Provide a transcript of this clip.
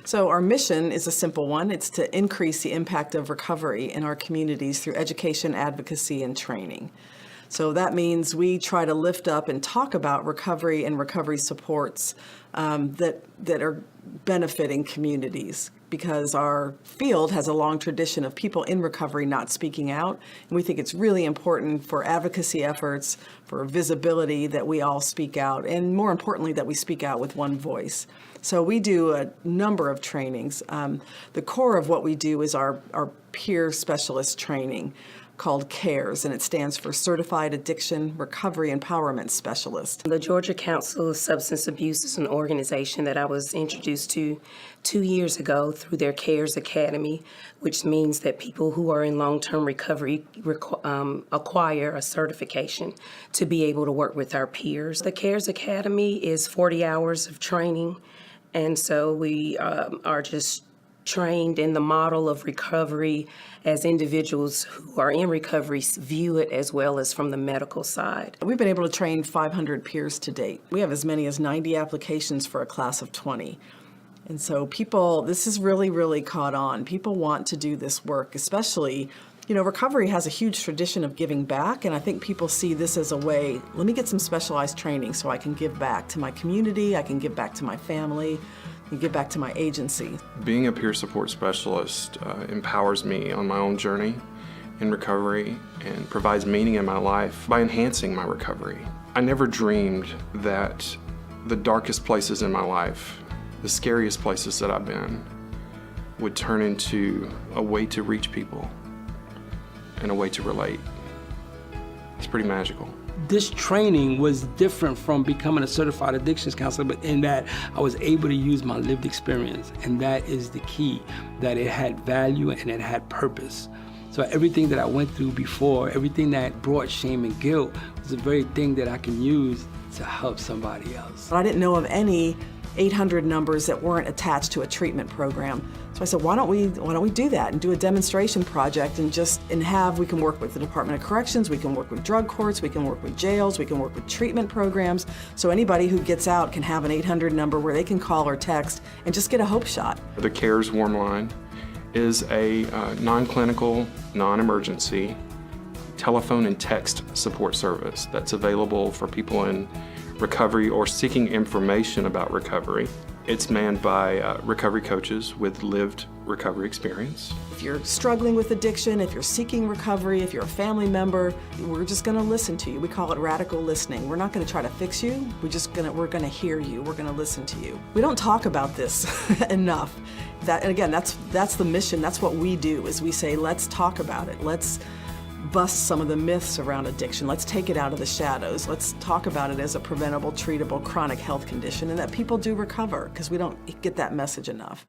So our mission is a simple one. It's to increase the impact of recovery in our communities through education, advocacy, and training. So that means we try to lift up and talk about recovery and recovery supports that are benefiting communities, because our field has a long tradition of people in recovery not speaking out. And we think it's really important for advocacy efforts, for visibility, that we all speak out, and more importantly, that we speak out with one voice. So we do a number of trainings. The core of what we do is our peer specialist training, called CARES, and it stands for Certified Addiction Recovery Empowerment Specialist. The Georgia Council of Substance Abuse is an organization that I was introduced to 2 years ago through their CARES Academy, which means that people who are in long-term recovery acquire a certification to be able to work with our peers. The CARES Academy is 40 hours of training, and so we are just trained in the model of recovery as individuals who are in recovery view it, as well as from the medical side. We've been able to train 500 peers to date. We have as many as 90 applications for a class of 20. And so this is really, really caught on. People want to do this work, especially, recovery has a huge tradition of giving back, and I think people see this as a way, let me get some specialized training so I can give back to my community, I can give back to my family, and give back to my agency. Being a peer support specialist empowers me on my own journey in recovery and provides meaning in my life by enhancing my recovery. I never dreamed that the darkest places in my life, the scariest places that I've been, would turn into a way to reach people and a way to relate. It's pretty magical. This training was different from becoming a certified addictions counselor, but in that I was able to use my lived experience, and that is the key, that it had value and it had purpose. So everything that I went through before, everything that brought shame and guilt, was the very thing that I can use to help somebody else. I didn't know of any 800 numbers that weren't attached to a treatment program. So I said, why don't we do that and do a demonstration project and we can work with the Department of Corrections, we can work with drug courts, we can work with jails, we can work with treatment programs. So anybody who gets out can have an 800 number where they can call or text and just get a hope shot. The CARES Warm Line is a non-clinical, non-emergency telephone and text support service that's available for people in recovery or seeking information about recovery. It's manned by recovery coaches with lived recovery experience. If you're struggling with addiction, if you're seeking recovery, if you're a family member, we're just going to listen to you. We call it radical listening. We're not going to try to fix you. We're going to hear you. We're going to listen to you. We don't talk about this enough. And again, that's the mission. That's what we do, is we say, let's talk about it. Let's bust some of the myths around addiction. Let's take it out of the shadows. Let's talk about it as a preventable, treatable, chronic health condition, and that people do recover, because we don't get that message enough.